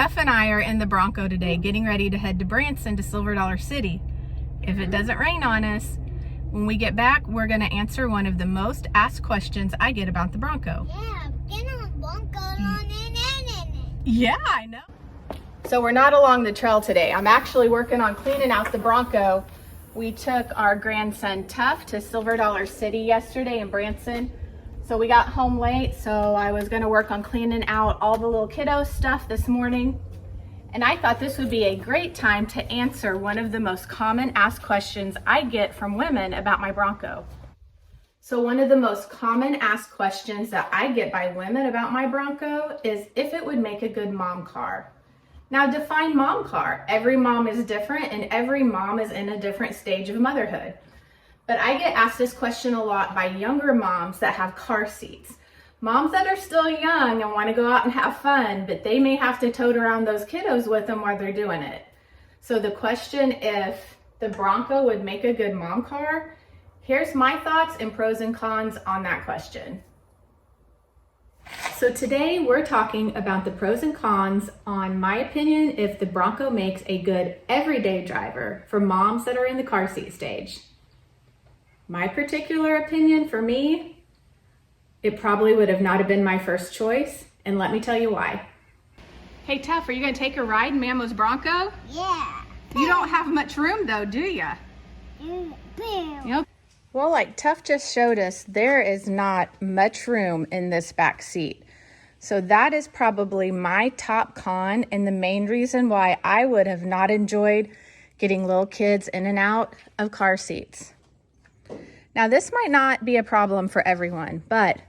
Tuff and I are in the Bronco today, getting ready to head to Branson to Silver Dollar City. If it doesn't rain on us, when we get back, we're going to answer one of the most asked questions I get about the Bronco. Yeah, get on Bronco. Yeah, I know. So we're not along the trail today. I'm actually working on cleaning out the Bronco. We took our grandson Tuff to Silver Dollar City yesterday in Branson. So we got home late, so I was gonna work on cleaning out all the little kiddo stuff this morning. And I thought this would be a great time to answer one of the most common asked questions I get from women about my Bronco. So one of the most common asked questions that I get by women about my Bronco is if it would make a good mom car. Now define mom car. Every mom is different and every mom is in a different stage of motherhood. But I get asked this question a lot by younger moms that have car seats. Moms that are still young and want to go out and have fun, but they may have to tote around those kiddos with them while they're doing it. So the question, if the Bronco would make a good mom car, here's my thoughts and pros and cons on that question. So today we're talking about the pros and cons on my opinion if the Bronco makes a good everyday driver for moms that are in the car seat stage. My particular opinion, for me, it probably would have not have been my first choice, and let me tell you why. Hey Tuff, are you gonna take a ride in Mammo's Bronco? Yeah. You don't have much room though, do ya? Yep. Well, like Tuff just showed us, there is not much room in this back seat. So that is probably my top con and the main reason why I would have not enjoyed getting little kids in and out of car seats. Now, this might not be a problem for everyone, but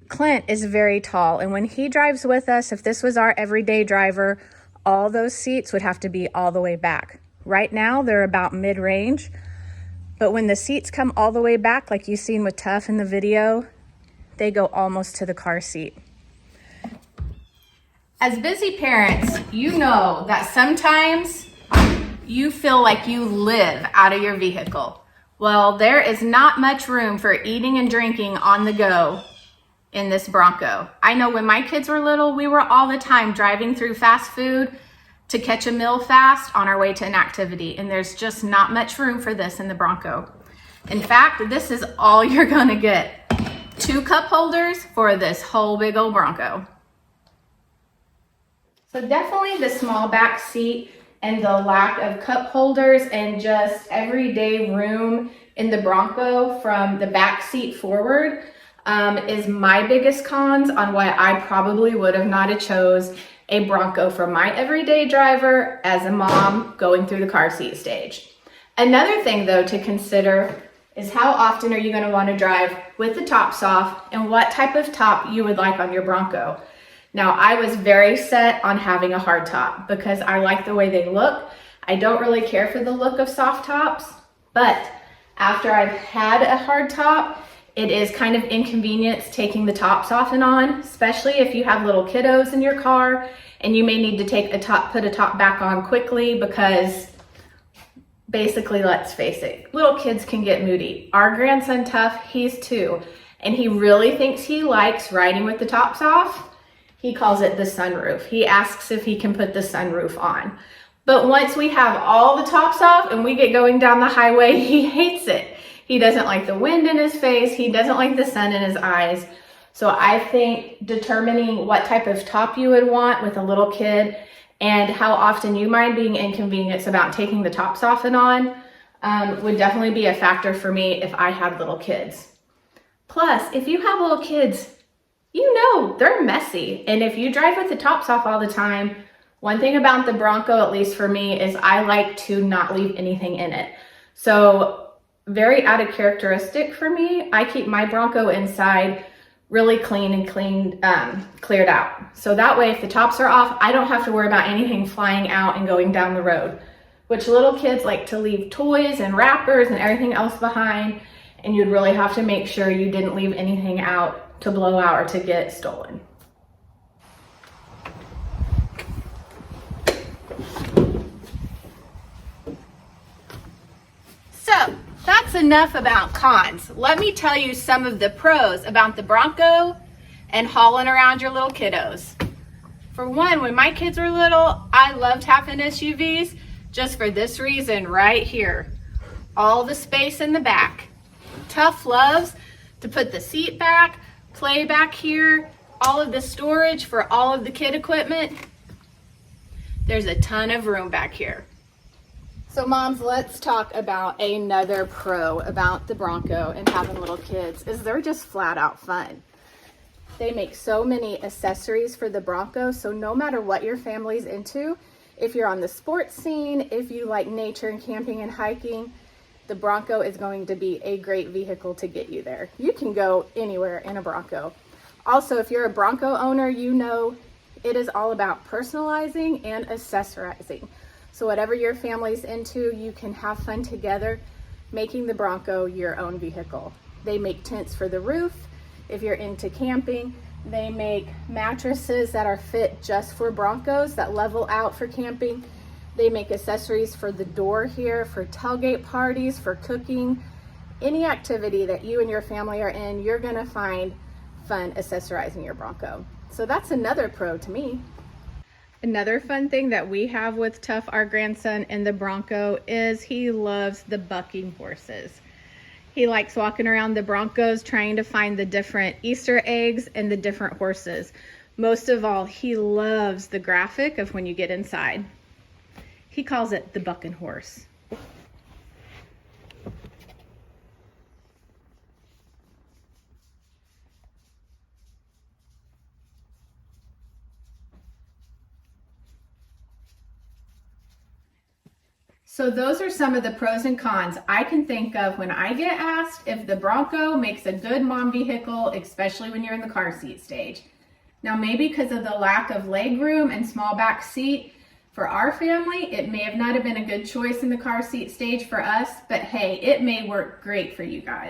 Clint is very tall, and when he drives with us, if this was our everyday driver, all those seats would have to be all the way back. Right now, they're about mid-range, but when the seats come all the way back, like you've seen with Tuff in the video, they go almost to the car seat. As busy parents, you know that sometimes you feel like you live out of your vehicle. Well, there is not much room for eating and drinking on the go in this Bronco. I know when my kids were little, we were all the time driving through fast food to catch a meal fast on our way to an activity, and there's just not much room for this in the Bronco. In fact, this is all you're gonna get. 2 cup holders for this whole big old Bronco. So definitely the small back seat and the lack of cup holders and just everyday room in the Bronco from the back seat forward is my biggest cons on why I probably would have not have chose a Bronco for my everyday driver as a mom going through the car seat stage. Another thing though to consider is how often are you going to want to drive with the tops off and what type of top you would like on your Bronco. Now, I was very set on having a hard top because I like the way they look. I don't really care for the look of soft tops, but after I've had a hard top, it is kind of inconvenience taking the tops off and on, especially if you have little kiddos in your car and you may need to put a top back on quickly because basically, let's face it, little kids can get moody. Our grandson Tuff, he's 2, and he really thinks he likes riding with the tops off. He calls it the sunroof. He asks if he can put the sunroof on. But once we have all the tops off and we get going down the highway, he hates it. He doesn't like the wind in his face. He doesn't like the sun in his eyes. So I think determining what type of top you would want with a little kid and how often you mind being inconvenienced about taking the tops off and on would definitely be a factor for me if I had little kids. Plus, if you have little kids, you know they're messy. And if you drive with the tops off all the time, one thing about the Bronco, at least for me, is I like to not leave anything in it. So very added characteristic for me, I keep my Bronco inside really clean and cleared out. So that way, if the tops are off, I don't have to worry about anything flying out and going down the road, which little kids like to leave toys and wrappers and everything else behind. And you'd really have to make sure you didn't leave anything out to blow out or to get stolen. So that's enough about cons. Let me tell you some of the pros about the Bronco and hauling around your little kiddos. For one, when my kids were little, I loved having SUVs just for this reason right here. All the space in the back. Tough loves to put the seat back, play back here, all of the storage for all of the kid equipment. There's a ton of room back here. So moms, let's talk about another pro about the Bronco and having little kids is they're just flat out fun. They make so many accessories for the Bronco, so no matter what your family's into, if you're on the sports scene, if you like nature and camping and hiking, the Bronco is going to be a great vehicle to get you there. You can go anywhere in a Bronco. Also, if you're a Bronco owner, you know it is all about personalizing and accessorizing. So whatever your family's into, you can have fun together making the Bronco your own vehicle. They make tents for the roof. If you're into camping, they make mattresses that are fit just for Broncos that level out for camping. They make accessories for the door here, for tailgate parties, for cooking. Any activity that you and your family are in, you're gonna find fun accessorizing your Bronco. So that's another pro to me. Another fun thing that we have with Tough, our grandson, in the Bronco is he loves the bucking horses. He likes walking around the Broncos trying to find the different Easter eggs and the different horses. Most of all, he loves the graphic of when you get inside. He calls it the bucking horse. So those are some of the pros and cons I can think of when I get asked if the Bronco makes a good mom vehicle, especially when you're in the car seat stage. Now maybe because of the lack of leg room and small back seat for our family, it may have not have been a good choice in the car seat stage for us, but hey, it may work great for you guys.